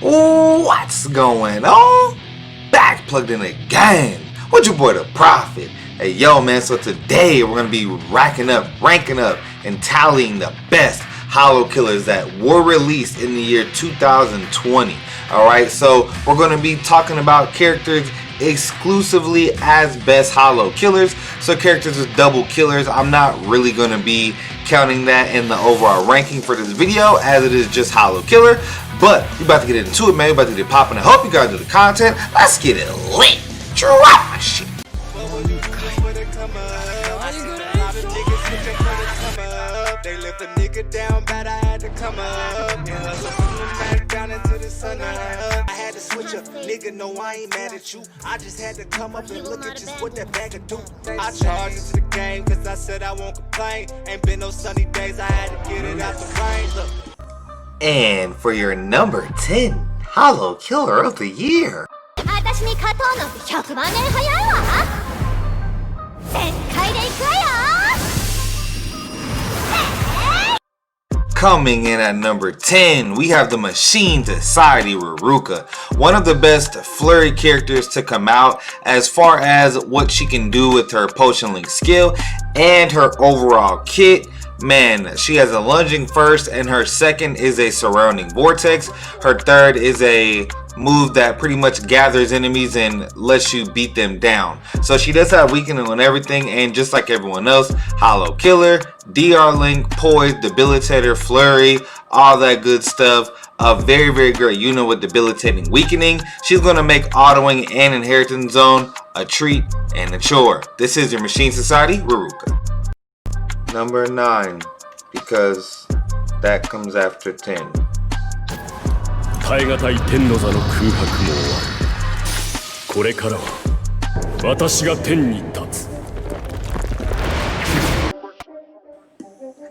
What's going on? Back plugged in again with your boy the Prophet. Hey yo man, so today we're gonna be ranking up, and tallying the best Hollow killers that were released in the year 2020. Alright, so we're gonna be talking about characters exclusively as best Hollow killers. So characters with double killers, I'm not really gonna be counting that in the overall ranking for this video, as it is just Hollow killer. But we about to get into it, man. We about to get it popping. I hope you guys do the content. Let's get it lit. Drop my shit. They left a nigga down bad, I had to come up. Down into the sun. I had to switch up. Nigga, no, I ain't mad at you. I just had to come up and look at just what that bag of do. I charged into the game cause I said I won't complain. Ain't been no sunny days, I had to get it out the rain. Look. And for your number 10 Hollow Killer of the Year. Coming in at number 10, we have the Machine Society Raruka, one of the best flurry characters to come out as far as what she can do with her potion link skill and her overall kit. Man, she has a lunging first, and her second is a surrounding vortex. Her third is a move that pretty much gathers enemies and lets you beat them down. So she does have weakening on everything, and just like everyone else, Hollow Killer, DR Link, Poise, Debilitator, Flurry, all that good stuff. A very, very great unit with debilitating weakening. She's going to make autoing and inheritance zone a treat and a chore. This is your Machine Society, Raruka. Number 9, because that comes after 10.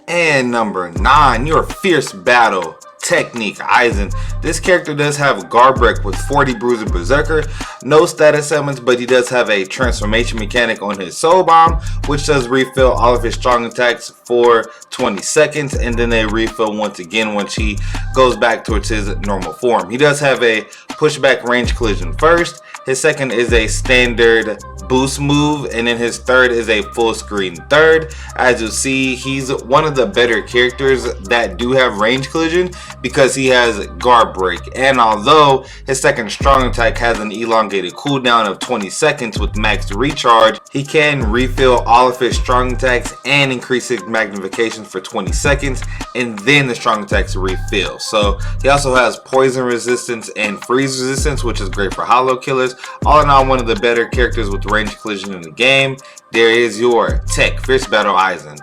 And number 9, your fierce battle technique, Aizen. This character does have guard break with 40 Bruiser Berserker, no status summons, but he does have a transformation mechanic on his soul bomb, which does refill all of his strong attacks for 20 seconds, and then they refill once again once he goes back towards his normal form. He does have a pushback range collision first, his second is a standard boost move, and then his third is a full screen third. As you see, he's one of the better characters that do have range collision because he has guard break, and although his second strong attack has an elongated cooldown of 20 seconds with max recharge, he can refill all of his strong attacks and increase his magnification for 20 seconds, and then the strong attacks refill. So he also has poison resistance and freeze resistance, which is great for Hollow killers. All in all, one of the better characters with range collision in the game. There is your Tech Fierce Battle Aizen.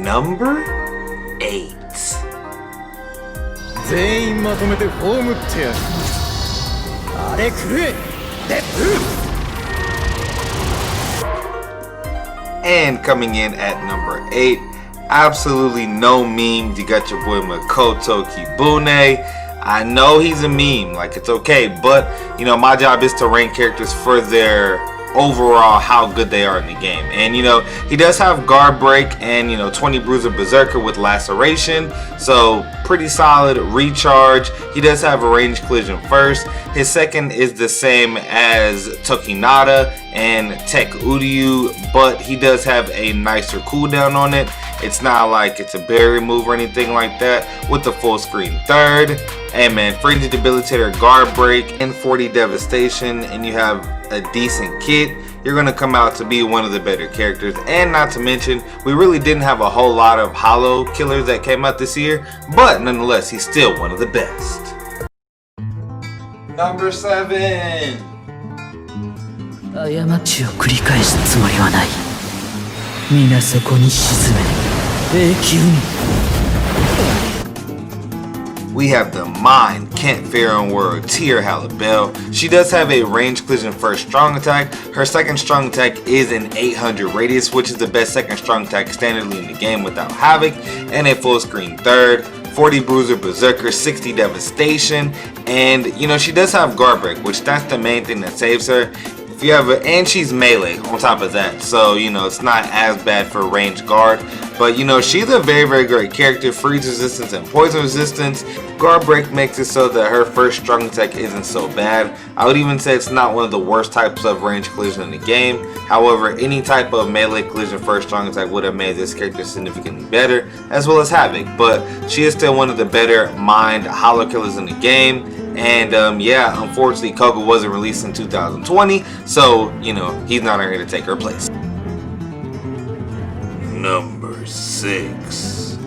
Number 8. And coming in at number 8, absolutely no memes. You got your boy Makoto Kibune. I know he's a meme, like it's okay, but you know, my job is to rank characters for their overall how good they are in the game. And you know, he does have guard break and 20 Bruiser Berserker with laceration, so pretty solid recharge. He does have a range collision first. His second is the same as Tokinata and Tech Uryu, but he does have a nicer cooldown on it. It's not like it's a berry move or anything like that with the full screen third. And man, Frenzy Debilitator, guard break, and 40 devastation, and you have a decent kit. You're gonna come out to be one of the better characters. And not to mention, we really didn't have a whole lot of Hollow killers that came out this year, but nonetheless, he's still one of the best. Number 7. We have the Mind Kent Pharaoh World Tier Halibel. She does have a range collision first strong attack. Her second strong attack is an 800 radius, which is the best second strong attack standardly in the game without Havoc, and a full screen third. 40 Bruiser Berserker, 60 Devastation, and she does have guard break, which that's the main thing that saves her. If you have and she's melee on top of that, so you know it's not as bad for a ranged guard. But you know she's a very great character. Freeze resistance and poison resistance. Guard break makes it so that her first strong attack isn't so bad. I would even say it's not one of the worst types of ranged collision in the game. However, any type of melee collision first strong attack would have made this character significantly better, as well as Havoc. But she is still one of the better mind hollow killers in the game. And yeah, unfortunately Koga wasn't released in 2020, so you know he's not here to take her place. Number 6.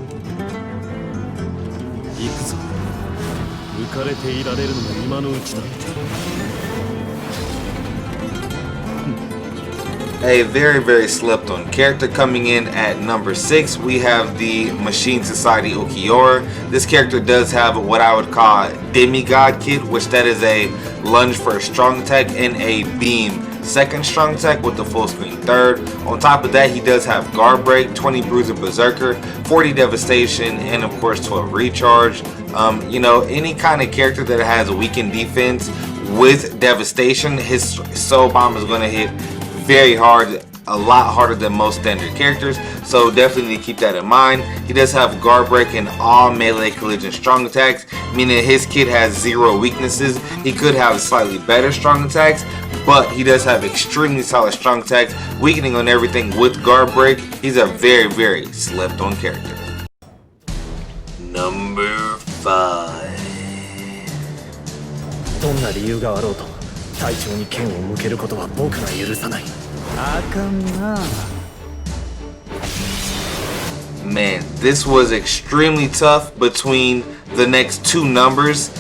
A very slept on character. Coming in at number 6, we have the Machine Society Okiyora. This character does have what I would call a demigod kit, which that is a lunge for a strong attack and a beam second strong attack with the full screen third. On top of that, he does have guard break, 20 bruiser berserker, 40 devastation, and of course 12 recharge. You know, any kind of character that has a weakened defense with devastation, his soul bomb is going to hit very hard, a lot harder than most standard characters, so definitely need to keep that in mind. He does have guard break and all melee collision strong attacks, meaning his kit has 0 weaknesses. He could have slightly better strong attacks, but he does have extremely solid strong attacks, weakening on everything with guard break. He's a very slept on character. Number 5. どんな理由があろうと隊長に剣を向けることは僕が許さない。あかんな。 Man, this was extremely tough between the next 2 numbers.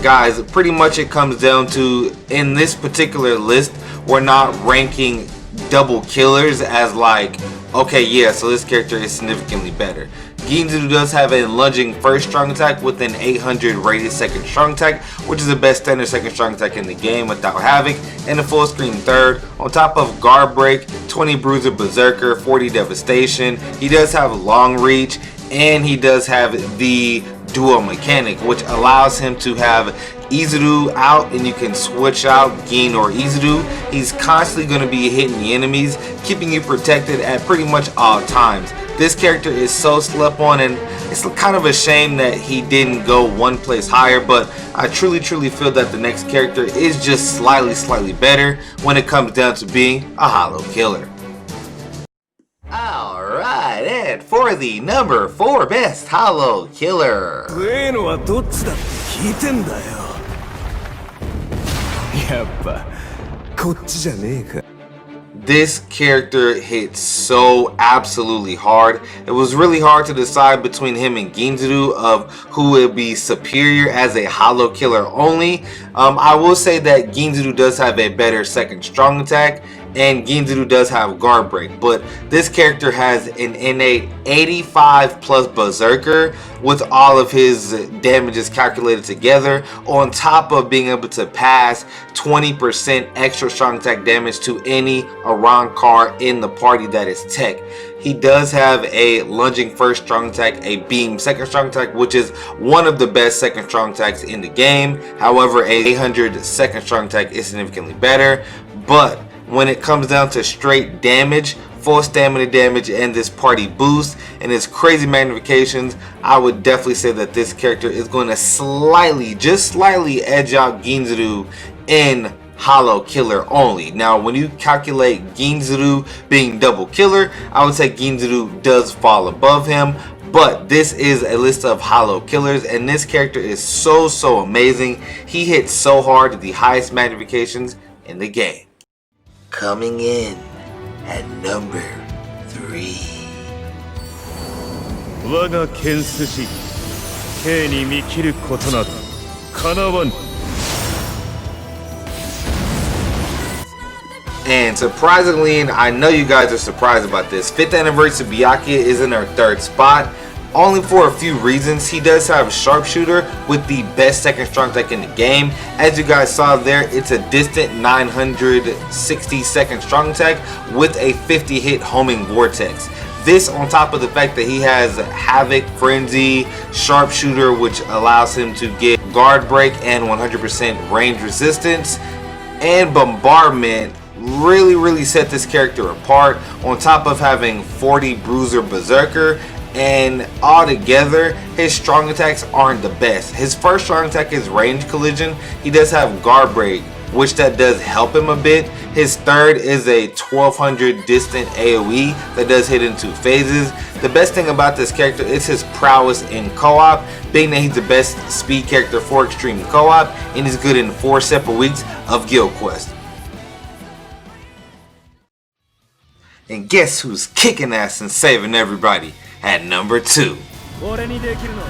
Guys, pretty much it comes down to, in this particular list, we're not ranking double killers as like, okay, yeah, so this character is significantly better. Izuru does have a lunging first strong attack with an 800 rated second strong attack, which is the best standard second strong attack in the game without Havoc, and a full screen third. On top of guard break, 20 bruiser berserker, 40 devastation. He does have long reach, and he does have the dual mechanic, which allows him to have Izuru out and you can switch out Gin or Izuru. He's constantly going to be hitting the enemies, keeping you protected at pretty much all times. This character is so slept on, and it's kind of a shame that he didn't go one place higher, but I truly feel that the next character is just slightly better when it comes down to being a hollow killer. Alright, and for the number 4 best hollow killer. 上のはどっちだって聞いてんだよ。やっぱこっちじゃねえか。 This character hits so absolutely hard. It was really hard to decide between him and Izuru of who would be superior as a hollow killer only. I will say that Izuru does have a better second strong attack, and Izuru does have guard break, but this character has an innate 85 plus berserker with all of his damages calculated together, on top of being able to pass 20% extra strong attack damage to any Aran card in the party that is tech. He does have a lunging first strong attack, a beam second strong attack, which is one of the best second strong attacks in the game. However, a 800 second strong attack is significantly better, but when it comes down to straight damage, full stamina damage, and this party boost and his crazy magnifications, I would definitely say that this character is going to just slightly edge out Izuru in hollow killer only. Now, when you calculate Izuru being double killer, I would say Izuru does fall above him. But this is a list of hollow killers, and this character is so amazing. He hits so hard at the highest magnifications in the game. Coming in at number 3. 我が剣筋、刑に見切ることなど叶わぬ。 And surprisingly, and I know you guys are surprised about this, 5th anniversary Byakuya is in our 3rd spot. Only for a few reasons. He does have sharpshooter with the best second strong attack in the game. As you guys saw there, it's a distant 960 second strong attack with a 50 hit homing vortex. This on top of the fact that he has Havoc, Frenzy, Sharpshooter, which allows him to get guard break and 100% range resistance. and bombardment really set this character apart, on top of having 40 bruiser berserker. And altogether, his strong attacks aren't the best. His first strong attack is range collision. He does have guard break, which that does help him a bit. His third is a 1200 distant AoE that does hit in 2 phases. The best thing about this character is his prowess in co-op, being that he's the best speed character for extreme co-op and is good in 4 separate weeks of Guild Quest. And guess who's kicking ass and saving everybody at number 2? 俺にできるのは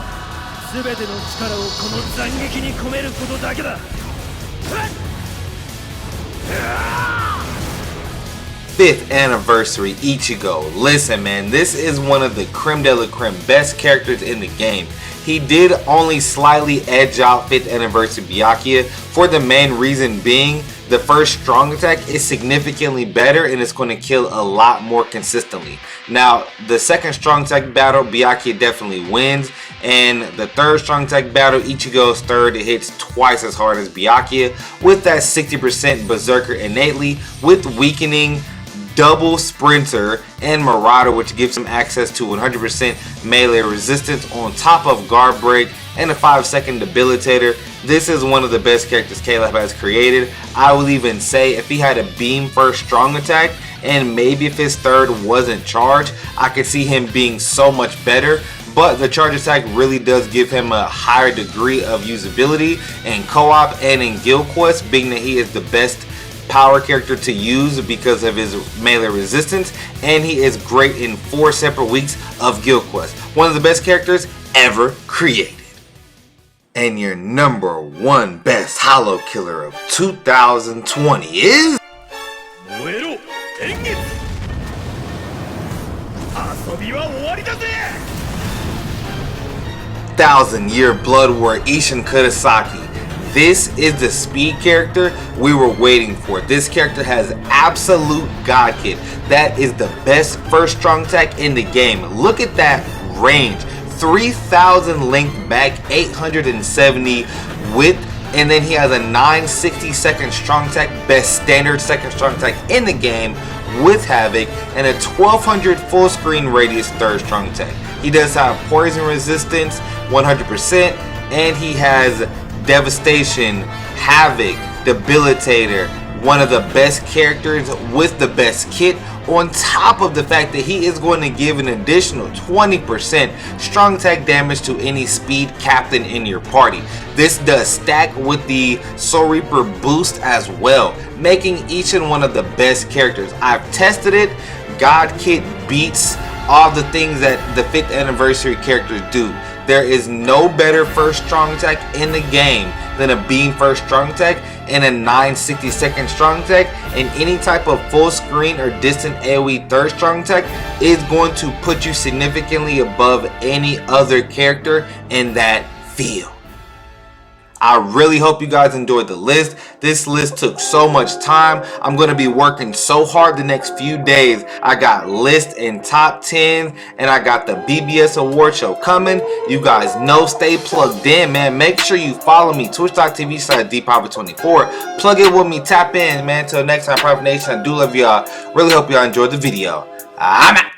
全ての力をこの斬撃に込めることだけだ。5th anniversary Ichigo. Listen, man, this is one of the creme de la creme best characters in the game. He did only slightly edge out 5th anniversary Byakuya, for the main reason being the first strong attack is significantly better and it's going to kill a lot more consistently. Now, the second strong attack battle, Byakuya definitely wins. And the third strong attack battle, Ichigo's third, it hits twice as hard as Byakuya, with that 60% berserker innately, with weakening double sprinter and marauder, which gives him access to 100% melee resistance on top of guard break and a 5-second debilitator. This is one of the best characters Caleb has created. I will even say if he had a beam first strong attack, and maybe if his third wasn't charged, I could see him being so much better. But the charge attack really does give him a higher degree of usability in co-op and in Guild Quest, being that he is the best power character to use because of his melee resistance, and he is great in 4 separate weeks of Guild Quest. One of the best characters ever created. And your number 1 best hollow killer of 2020 is... 1000-year Blood War Ishin Kurosaki. This is the speed character we were waiting for. This character has absolute god kit. That is the best first strong attack in the game. Look at that range. 3000 length back, 870 width, and then he has a 960 second strong attack, best standard second strong attack in the game with Havoc, and a 1200 full screen radius third strong attack. He does have poison resistance 100%, and he has devastation, havoc, debilitator, one of the best characters with the best kit, on top of the fact that he is going to give an additional 20% strong attack damage to any speed captain in your party. This does stack with the Soul Reaper boost as well, making each and one of the best characters. I've tested it. God Kit beats all the things that the 5th anniversary characters do. There is no better first strong attack in the game than a beam first strong attack and a 960 second strong attack, and any type of full screen or distant AoE third strong attack is going to put you significantly above any other character in that field. I really hope you guys enjoyed the list. This list took so much time. I'm going to be working so hard the next few days. I got list and top 10, and I got the BBS award show coming. You guys know, stay plugged in, man. Make sure you follow me, twitch.tv/dprivate24. Plug in with me, tap in, man. Till next time, Private Nation, I do love y'all. Really hope y'all enjoyed the video. I'm out.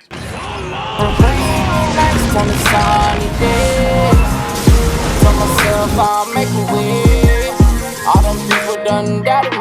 I'll make a wish. All them people done that.